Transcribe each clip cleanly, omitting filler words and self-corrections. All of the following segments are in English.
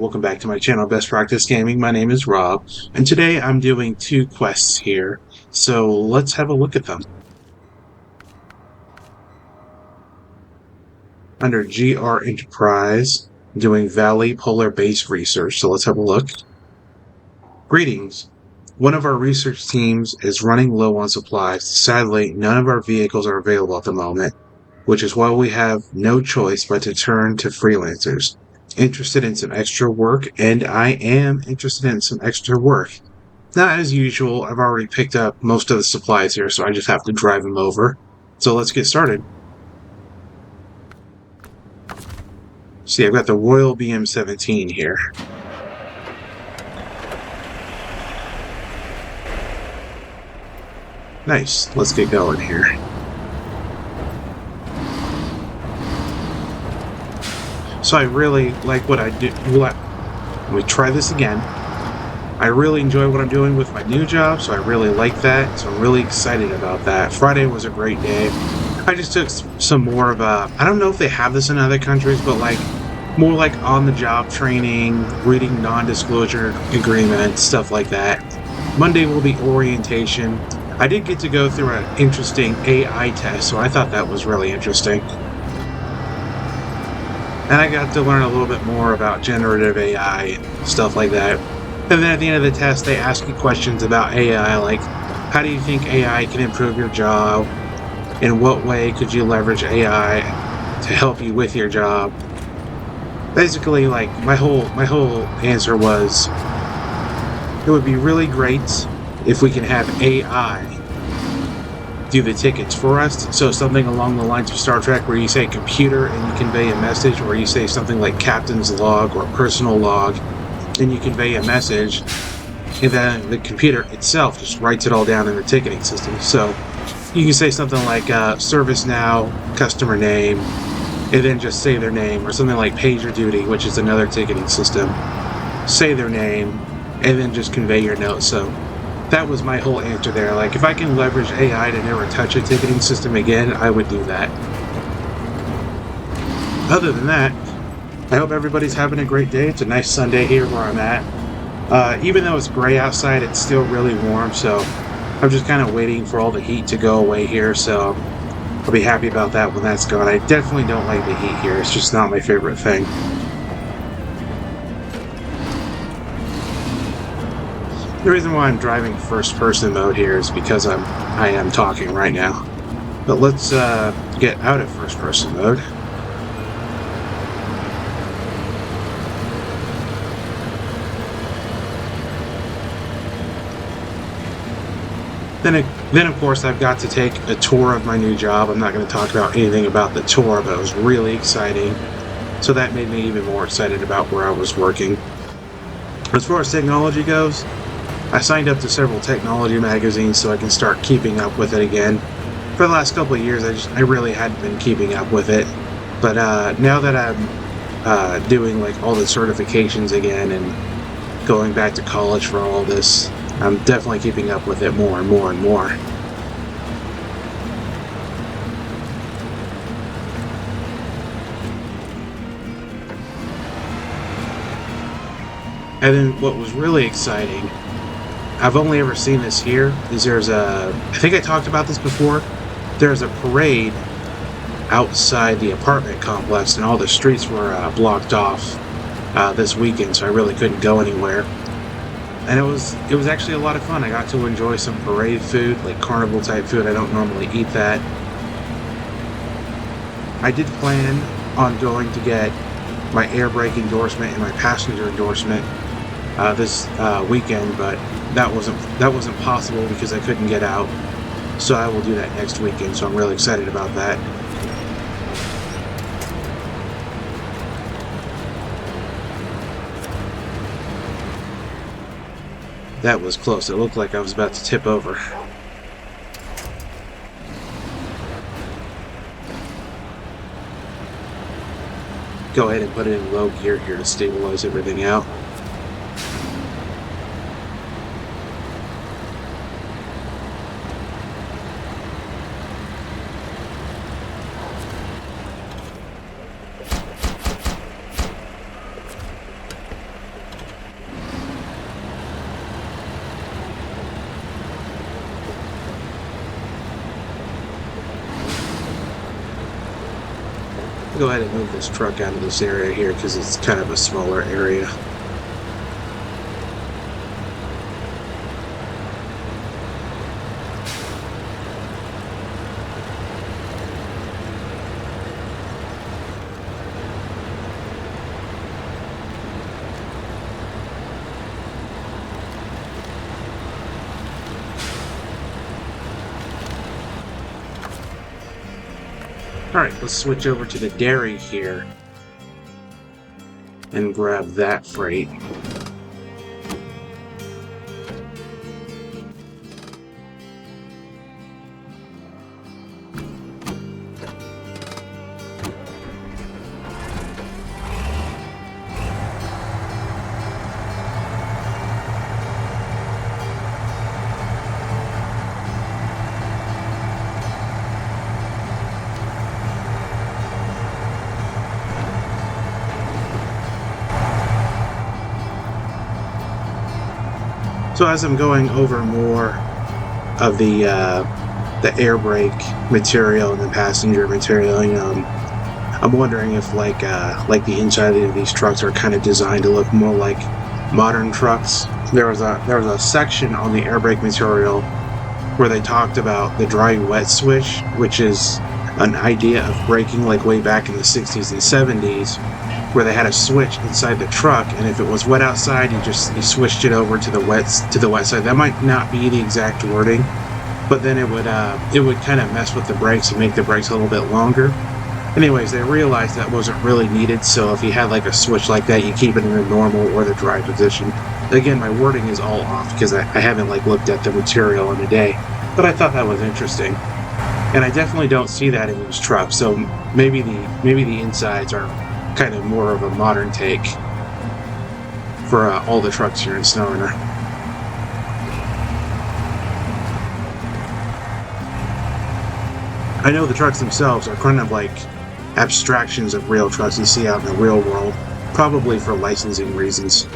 welcome back to my channel, Best Practice Gaming. My name is Rob, and today I'm doing two quests here, so let's have a look at them. Under GR Enterprise, doing Valley Polar Base Research, so let's have a look. Greetings. One of our research teams is running low on supplies. Sadly, none of our vehicles are available at the moment, which is why we have no choice but to turn to freelancers. Interested in some extra work, and I am interested in some extra work. Not as usual, I've already picked up most of the supplies here, so I just have to drive them over. So let's get started. See, I've got the Royal BM-17 here. Nice, let's get going here. So I really like what I do. Let me try this again. I really enjoy what I'm doing with my new job, so I really like that. So I'm really excited about that. Friday was a great day. I just took some more of a, I don't know if they have this in other countries, but like more like on-the-job training, reading non-disclosure agreements, stuff like that. Monday will be orientation. I did get to go through an interesting AI test, so I thought that was really interesting. And I got to learn a little bit more about generative AI and stuff like that. And then at the end of the test, they ask you questions about AI, like, how do you think AI can improve your job? In what way could you leverage AI to help you with your job? Basically, like, my whole answer was, it would be really great if we can have AI do the tickets for us. So something along the lines of Star Trek where you say computer and you convey a message, or you say something like captain's log or personal log and you convey a message, and then the computer itself just writes it all down in the ticketing system. So you can say something like service now, customer name, and then just say their name, or something like PagerDuty, which is another ticketing system. Say their name and then just convey your notes. So that was my whole answer there. Like, if I can leverage AI to never touch a ticketing system again, I would do that. Other than that, I hope everybody's having a great day. It's a nice Sunday here where I'm at. Even though it's gray outside, it's still really warm, so I'm just kind of waiting for all the heat to go away here, so I'll be happy about that when that's gone. I definitely don't like the heat here. It's just not my favorite thing. The reason why I'm driving first-person mode here is because I am talking right now. But let's get out of first-person mode. Then of course I've got to take a tour of my new job. I'm not going to talk about anything about the tour, but it was really exciting. So that made me even more excited about where I was working. As far as technology goes, I signed up to several technology magazines so I can start keeping up with it again. For the last couple of years, I really hadn't been keeping up with it. But now that I'm doing like all the certifications again and going back to college for all this, I'm definitely keeping up with it more and more and more. And then what was really exciting, I've only ever seen this here, is I think I talked about this before, there's a parade outside the apartment complex and all the streets were blocked off this weekend, so I really couldn't go anywhere. And it was actually a lot of fun. I got to enjoy some parade food, like carnival type food. I don't normally eat that. I did plan on going to get my air brake endorsement and my passenger endorsement this weekend, but that wasn't possible because I couldn't get out. So I will do that next weekend, so I'm really excited about that. That was close. It looked like I was about to tip over. Go ahead and put it in low gear here to stabilize everything out. Go ahead and move this truck out of this area here because it's kind of a smaller area. Alright, let's switch over to the dairy here and grab that freight. So as I'm going over more of the air brake material and the passenger material, I'm wondering if like the inside of these trucks are kind of designed to look more like modern trucks. There was a section on the air brake material where they talked about the dry-wet switch, which is an idea of braking like way back in the 60s and 70s, where they had a switch inside the truck, and if it was wet outside, you switched it over to the wet side. That might not be the exact wording, but then it would kind of mess with the brakes and make the brakes a little bit longer. Anyways, they realized that wasn't really needed, so if you had like a switch like that, you keep it in the normal or the dry position. Again, my wording is all off because I haven't like looked at the material in a day, but I thought that was interesting. And I definitely don't see that in these trucks, so maybe the insides are kind of more of a modern take for all the trucks here in Snowrunner. I know the trucks themselves are kind of like abstractions of real trucks you see out in the real world, probably for licensing reasons.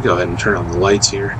Go ahead and turn on the lights here.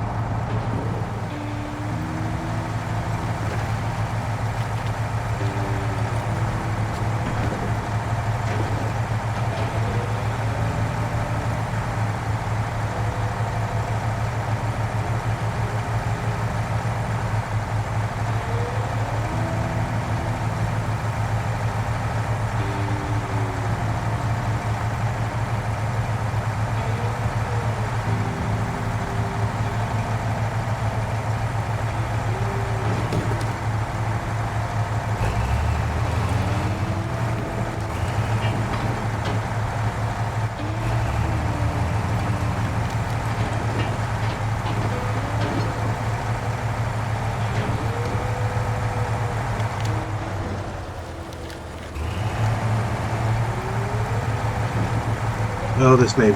Oh, this may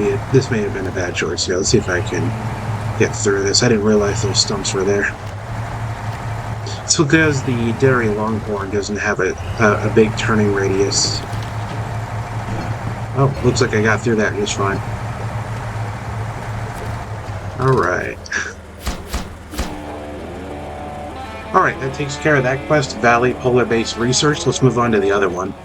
have been a bad choice. Yeah, let's see if I can get through this. I didn't realize those stumps were there. It's because the dairy longhorn doesn't have a big turning radius. Oh, looks like I got through that just fine. Alright. Alright, that takes care of that quest, Valley Polar Base Research. Let's move on to the other one.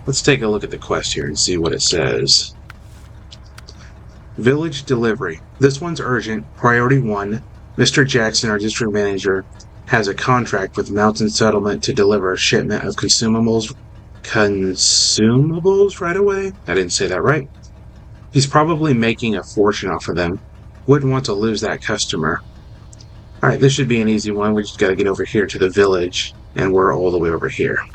Let's take a look at the quest here and see what it says. Village delivery. This one's urgent. Priority 1. Mr. Jackson, our district manager, has a contract with Mountain Settlement to deliver a shipment of consumables right away? I didn't say that right. He's probably making a fortune off of them. Wouldn't want to lose that customer. Alright, this should be an easy one. We just gotta get over here to the village, and we're all the way over here.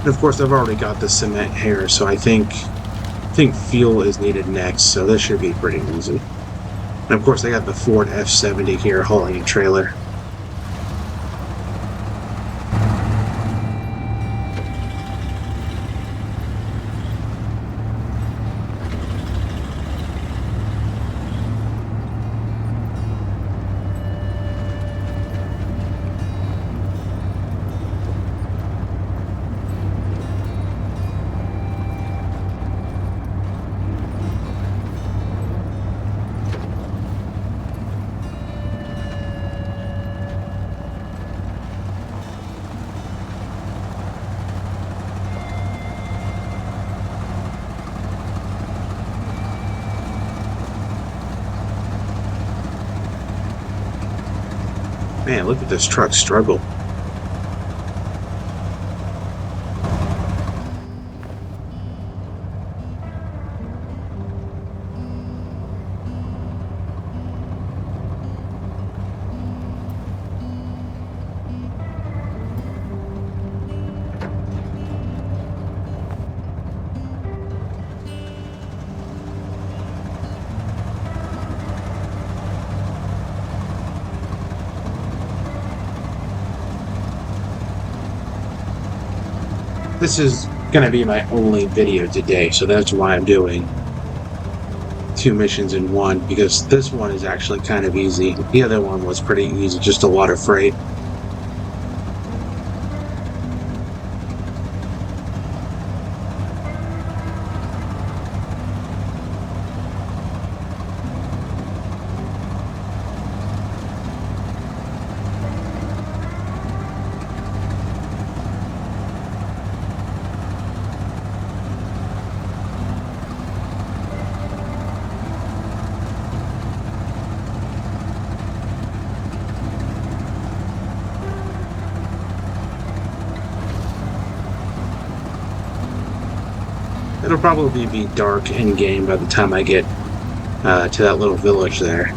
And of course, I've already got the cement here, so I think fuel is needed next, so this should be pretty easy. And of course, I got the Ford F-70 here hauling a trailer. Man, look at this truck struggle. This is going to be my only video today, so that's why I'm doing 2 missions in one, because this one is actually kind of easy. The other one was pretty easy, just a lot of freight. It'll probably be dark in-game by the time I get to that little village there.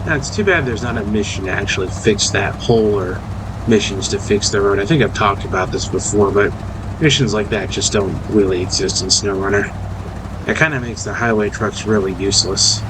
Now, it's too bad there's not a mission to actually fix that hole, or missions to fix the road. I think I've talked about this before, but missions like that just don't really exist in SnowRunner. It kind of makes the highway trucks really useless.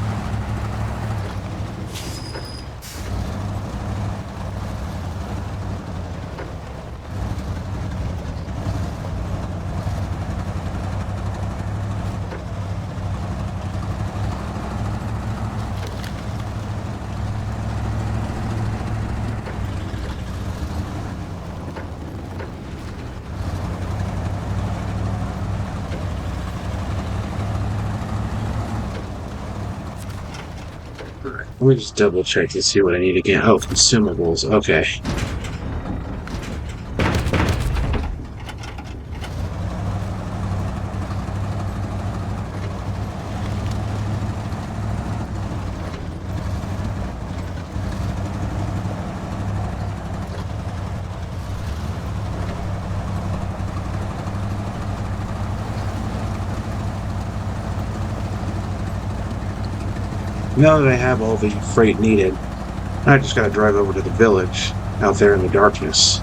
Let me just double check to see what I need again. Oh, consumables. Okay. Now that I have all the freight needed, I just gotta drive over to the village out there in the darkness.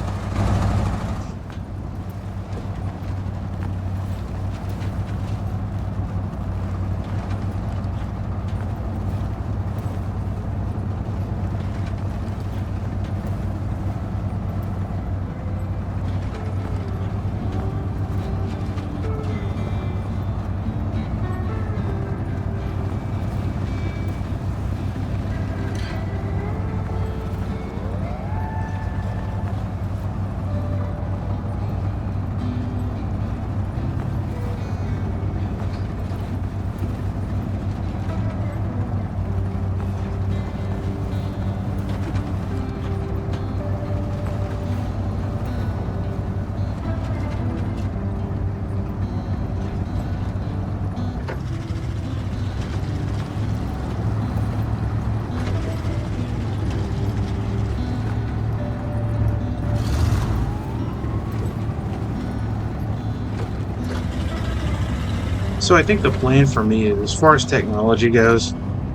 So I think the plan for me is, as far as technology goes,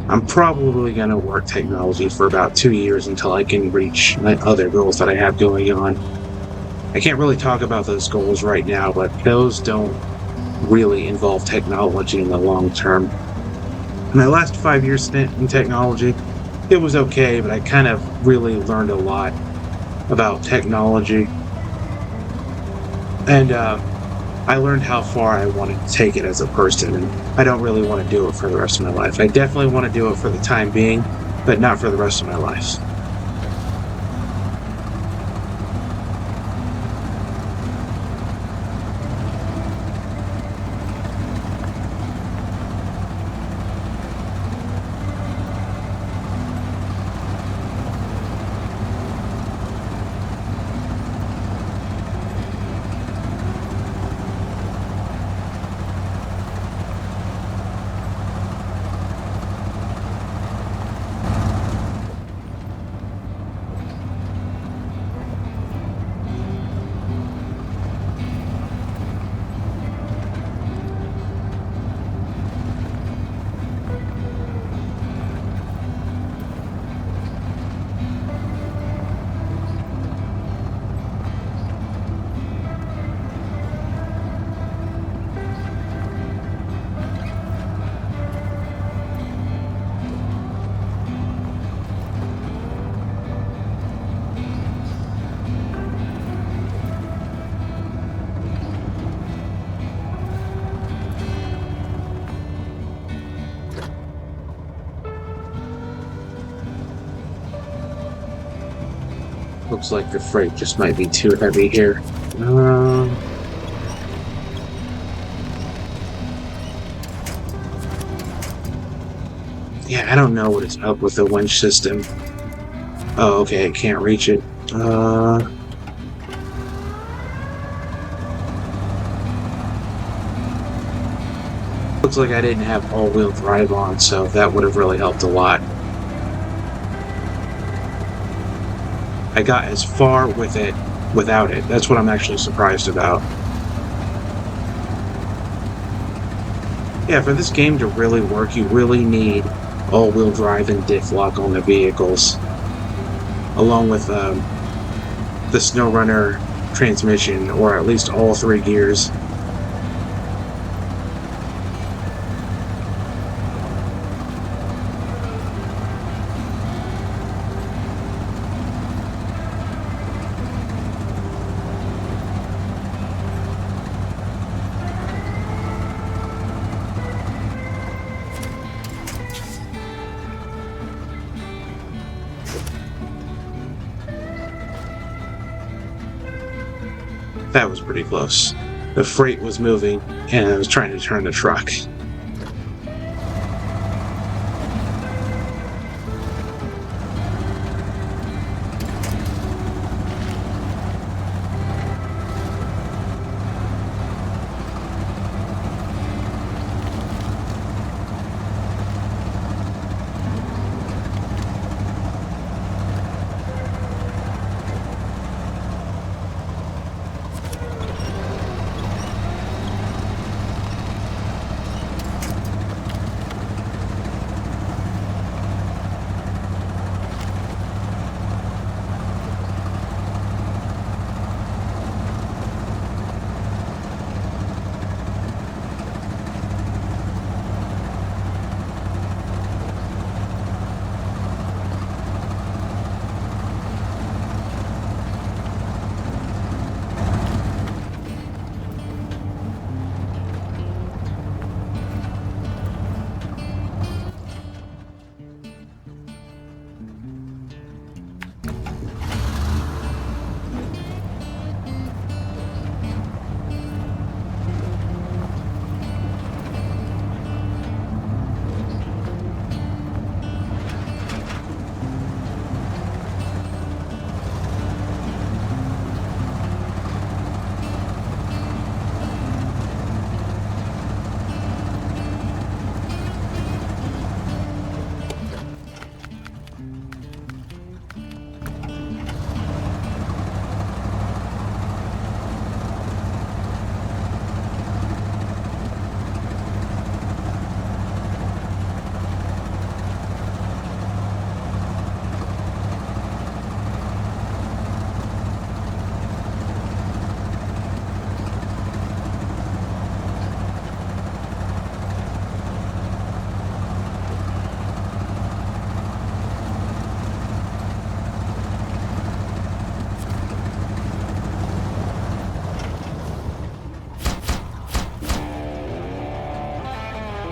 I'm probably going to work technology for about 2 years until I can reach my other goals that I have going on. I can't really talk about those goals right now, but those don't really involve technology in the long term. My last 5 years spent in technology, it was okay, but I kind of really learned a lot about technology. And I learned how far I wanted to take it as a person, and I don't really want to do it for the rest of my life. I definitely want to do it for the time being, but not for the rest of my life. Looks like the freight just might be too heavy here. Um, yeah, I don't know what is up with the winch system. Oh, okay, I can't reach it. Looks like I didn't have all-wheel drive on, so that would have really helped a lot. I got as far with it without it. That's what I'm actually surprised about. Yeah, for this game to really work, you really need all-wheel drive and diff lock on the vehicles, along with the SnowRunner transmission, or at least all three gears. That was pretty close. The freight was moving, and I was trying to turn the truck.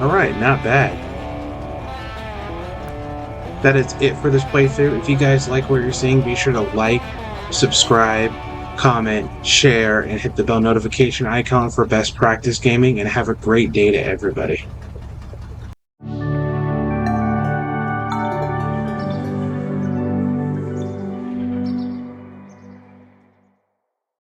Alright, not bad. That is it for this playthrough. If you guys like what you're seeing, be sure to like, subscribe, comment, share, and hit the bell notification icon for best practice gaming, and have a great day to everybody.